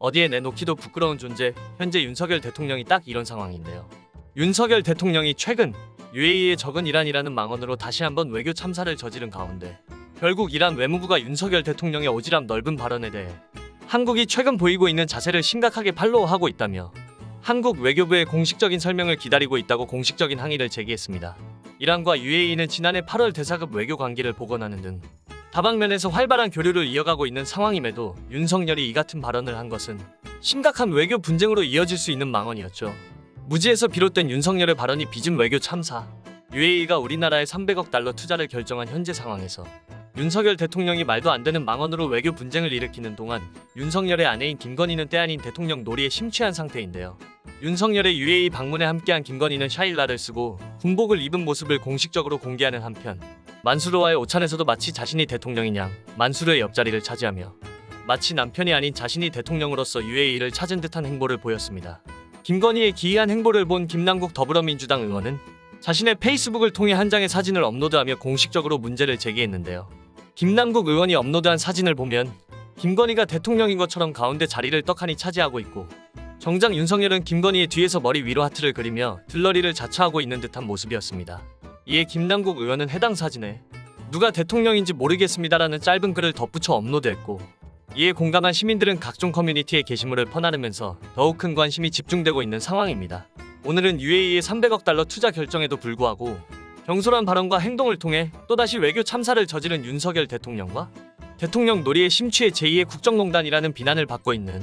어디에 내놓기도 부끄러운 존재, 현재 윤석열 대통령이 딱 이런 상황인데요. 윤석열 대통령이 최근 UAE의 적은 이란이라는 망언으로 다시 한번 외교 참사를 저지른 가운데 결국 이란 외무부가 윤석열 대통령의 오지랖 넓은 발언에 대해 한국이 최근 보이고 있는 자세를 심각하게 팔로우하고 있다며 한국 외교부의 공식적인 설명을 기다리고 있다고 공식적인 항의를 제기했습니다. 이란과 UAE는 지난해 8월 대사급 외교 관계를 복원하는 등 다방면에서 활발한 교류를 이어가고 있는 상황임에도 윤석열이 이 같은 발언을 한 것은 심각한 외교 분쟁으로 이어질 수 있는 망언이었죠. 무지에서 비롯된 윤석열의 발언이 빚은 외교 참사. UAE가 우리나라에 300억 달러 투자를 결정한 현재 상황에서 윤석열 대통령이 말도 안 되는 망언으로 외교 분쟁을 일으키는 동안 윤석열의 아내인 김건희는 때 아닌 대통령 놀이에 심취한 상태인데요. 윤석열의 UAE 방문에 함께한 김건희는 샤일라를 쓰고 군복을 입은 모습을 공식적으로 공개하는 한편 만수르와의 오찬에서도 마치 자신이 대통령인 양 만수르의 옆자리를 차지하며 마치 남편이 아닌 자신이 대통령으로서 UAE를 찾은 듯한 행보를 보였습니다. 김건희의 기이한 행보를 본 김남국 더불어민주당 의원은 자신의 페이스북을 통해 한 장의 사진을 업로드하며 공식적으로 문제를 제기했는데요. 김남국 의원이 업로드한 사진을 보면 김건희가 대통령인 것처럼 가운데 자리를 떡하니 차지하고 있고 정작 윤석열은 김건희의 뒤에서 머리 위로 하트를 그리며 들러리를 자처하고 있는 듯한 모습이었습니다. 이에 김남국 의원은 해당 사진에 누가 대통령인지 모르겠습니다라는 짧은 글을 덧붙여 업로드했고 이에 공감한 시민들은 각종 커뮤니티에 게시물을 퍼나르면서 더욱 큰 관심이 집중되고 있는 상황입니다. 오늘은 UAE의 300억 달러 투자 결정에도 불구하고 경솔한 발언과 행동을 통해 또다시 외교 참사를 저지른 윤석열 대통령과 대통령 놀이에 심취해 제2의 국정농단이라는 비난을 받고 있는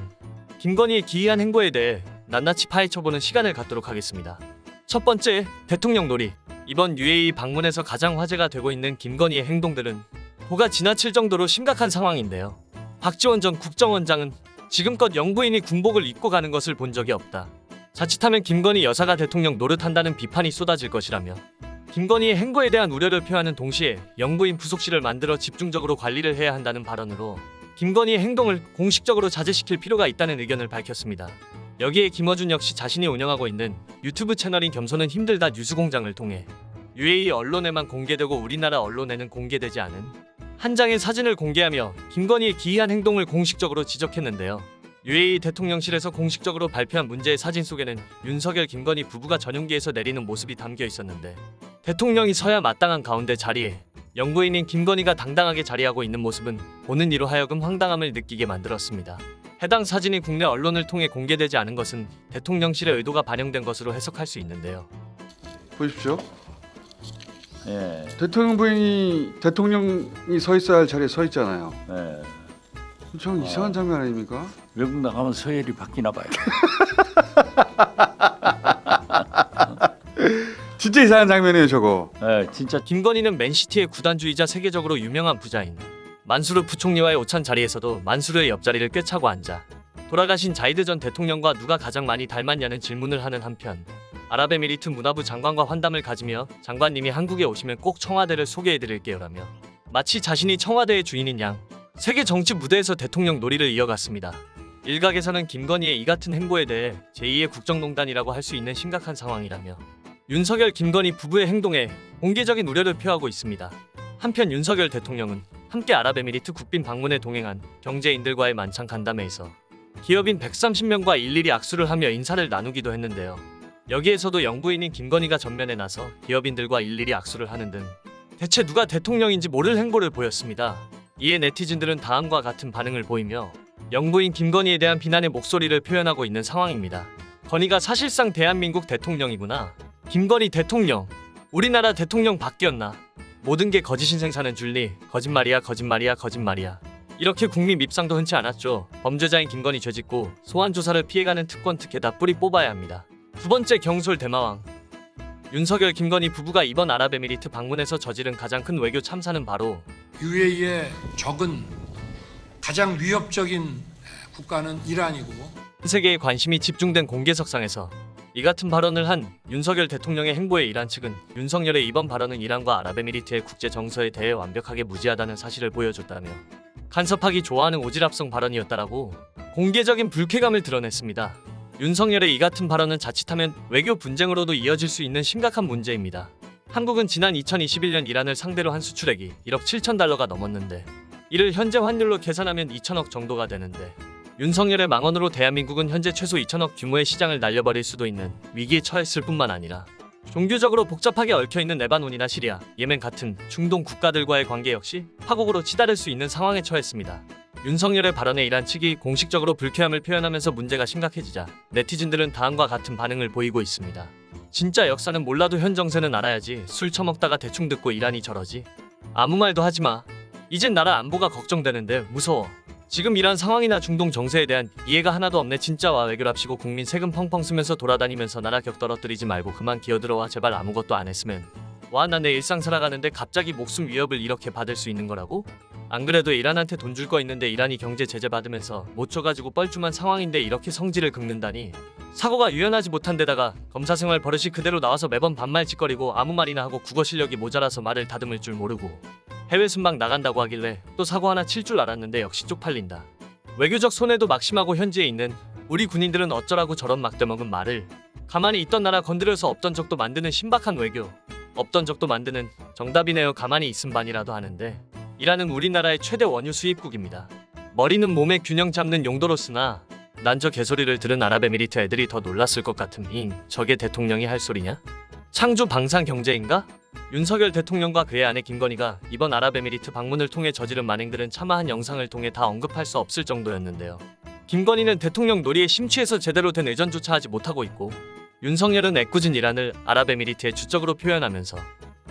김건희의 기이한 행보에 대해 낱낱이 파헤쳐보는 시간을 갖도록 하겠습니다. 첫 번째, 대통령 놀이. 이번 UAE 방문에서 가장 화제가 되고 있는 김건희의 행동들은 도가 지나칠 정도로 심각한 상황인데요. 박지원 전 국정원장은 지금껏 영부인이 군복을 입고 가는 것을 본 적이 없다. 자칫하면 김건희 여사가 대통령 노릇한다는 비판이 쏟아질 것이라며 김건희의 행보에 대한 우려를 표하는 동시에 영부인 부속실을 만들어 집중적으로 관리를 해야 한다는 발언으로 김건희의 행동을 공식적으로 자제시킬 필요가 있다는 의견을 밝혔습니다. 여기에 김어준 역시 자신이 운영하고 있는 유튜브 채널인 겸손은 힘들다 뉴스공장을 통해 UAE 언론에만 공개되고 우리나라 언론에는 공개되지 않은 한 장의 사진을 공개하며 김건희의 기이한 행동을 공식적으로 지적했는데요. UAE 대통령실에서 공식적으로 발표한 문제의 사진 속에는 윤석열 김건희 부부가 전용기에서 내리는 모습이 담겨 있었는데 대통령이 서야 마땅한 가운데 자리에 영부인인 김건희가 당당하게 자리하고 있는 모습은 보는 이로 하여금 황당함을 느끼게 만들었습니다. 해당 사진이 국내 언론을 통해 공개되지 않은 것은 대통령실의 의도가 반영된 것으로 해석할 수 있는데요. 보십시오. 예. 대통령 부인이 대통령이 서 있어야 할 자리에 서 있잖아요. 예. 좀 이상한 장면 아닙니까? 외국 나가면 서열이 바뀌나 봐요. 진짜 이상한 장면이에요, 저거. 예, 진짜 김건희는 맨시티의 구단주이자 세계적으로 유명한 부자인 만수르 부총리와의 오찬 자리에서도 만수르의 옆자리를 꿰차고 앉아 돌아가신 자이드 전 대통령과 누가 가장 많이 닮았냐는 질문을 하는 한편 아랍에미리트 문화부 장관과 환담을 가지며 장관님이 한국에 오시면 꼭 청와대를 소개해드릴게요라며 마치 자신이 청와대의 주인인 양 세계 정치 무대에서 대통령 놀이를 이어갔습니다. 일각에서는 김건희의 이 같은 행보에 대해 제2의 국정농단이라고 할 수 있는 심각한 상황이라며 윤석열 김건희 부부의 행동에 공개적인 우려를 표하고 있습니다. 한편 윤석열 대통령은 함께 아랍에미리트 국빈 방문에 동행한 경제인들과의 만찬 간담회에서 기업인 130명과 일일이 악수를 하며 인사를 나누기도 했는데요. 여기에서도 영부인인 김건희가 전면에 나서 기업인들과 일일이 악수를 하는 등 대체 누가 대통령인지 모를 행보를 보였습니다. 이에 네티즌들은 다음과 같은 반응을 보이며 영부인 김건희에 대한 비난의 목소리를 표현하고 있는 상황입니다. 건희가 사실상 대한민국 대통령이구나. 김건희 대통령. 우리나라 대통령 바뀌었나. 모든 게 거짓 인생 사는 줄리. 거짓말이야 거짓말이야 거짓말이야. 이렇게 국민 밉상도 흔치 않았죠. 범죄자인 김건희 죄짓고 소환 조사를 피해가는 특권 특혜 다 뿌리 뽑아야 합니다. 두 번째, 경솔 대마왕. 윤석열 김건희 부부가 이번 아랍에미리트 방문에서 저지른 가장 큰 외교 참사는 바로 UAE의 적은 가장 위협적인 국가는 이란이고 전 세계의 관심이 집중된 공개석상에서 이 같은 발언을 한 윤석열 대통령의 행보에 이란 측은 윤석열의 이번 발언은 이란과 아랍에미리트의 국제 정서에 대해 완벽하게 무지하다는 사실을 보여줬다며 간섭하기 좋아하는 오지랖성 발언이었다라고 공개적인 불쾌감을 드러냈습니다. 윤석열의 이 같은 발언은 자칫하면 외교 분쟁으로도 이어질 수 있는 심각한 문제입니다. 한국은 지난 2021년 이란을 상대로 한 수출액이 1억 7천 달러가 넘었는데 이를 현재 환율로 계산하면 2천억 정도가 되는데 윤석열의 망언으로 대한민국은 현재 최소 2천억 규모의 시장을 날려버릴 수도 있는 위기에 처했을 뿐만 아니라 종교적으로 복잡하게 얽혀있는 레바논이나 시리아, 예멘 같은 중동 국가들과의 관계 역시 파국으로 치달을 수 있는 상황에 처했습니다. 윤석열의 발언에 이란 측이 공식적으로 불쾌함을 표현하면서 문제가 심각해지자 네티즌들은 다음과 같은 반응을 보이고 있습니다. 진짜 역사는 몰라도 현 정세는 알아야지. 술 처먹다가 대충 듣고 이란이 저러지. 아무 말도 하지마. 이젠 나라 안보가 걱정되는데 무서워. 지금 이란 상황이나 중동 정세에 대한 이해가 하나도 없네. 진짜와 외교랍시고 국민 세금 펑펑 쓰면서 돌아다니면서 나라 격 떨어뜨리지 말고 그만 기어들어와. 제발. 아무것도 안 했으면. 와, 나 내 일상 살아가는데 갑자기 목숨 위협을 이렇게 받을 수 있는 거라고? 안 그래도 이란한테 돈 줄 거 있는데 이란이 경제 제재 받으면서 못 줘가지고 뻘쭘한 상황인데 이렇게 성질을 긁는다니. 사고가 유연하지 못한 데다가 검사 생활 버릇이 그대로 나와서 매번 반말 짓거리고 아무 말이나 하고 국어 실력이 모자라서 말을 다듬을 줄 모르고 해외 순방 나간다고 하길래 또 사고 하나 칠 줄 알았는데 역시 쪽팔린다. 외교적 손해도 막심하고 현지에 있는 우리 군인들은 어쩌라고 저런 막대먹은 말을. 가만히 있던 나라 건드려서 없던 적도 만드는 신박한 외교. 없던 적도 만드는 정답이네요. 가만히 있음 반이라도 하는데. 이란은 우리나라의 최대 원유 수입국입니다. 머리는 몸에 균형 잡는 용도로 쓰나 난 저 개소리를 들은 아랍에미리트 애들이 더 놀랐을 것 같음. 저게 대통령이 할 소리냐? 창조 방산 경제인가? 윤석열 대통령과 그의 아내 김건희가 이번 아랍에미리트 방문을 통해 저지른 만행들은 차마 한 영상을 통해 다 언급할 수 없을 정도였는데요. 김건희는 대통령 놀이에 심취해서 제대로 된 의전조차 하지 못하고 있고, 윤석열은 애꿎은 이란을 아랍에미리트의 주적으로 표현하면서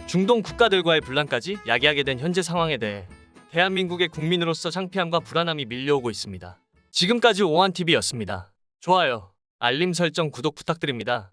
중동 국가들과의 분란까지 야기하게 된 현재 상황에 대해 대한민국의 국민으로서 창피함과 불안함이 밀려오고 있습니다. 지금까지 오한TV였습니다. 좋아요, 알림 설정, 구독 부탁드립니다.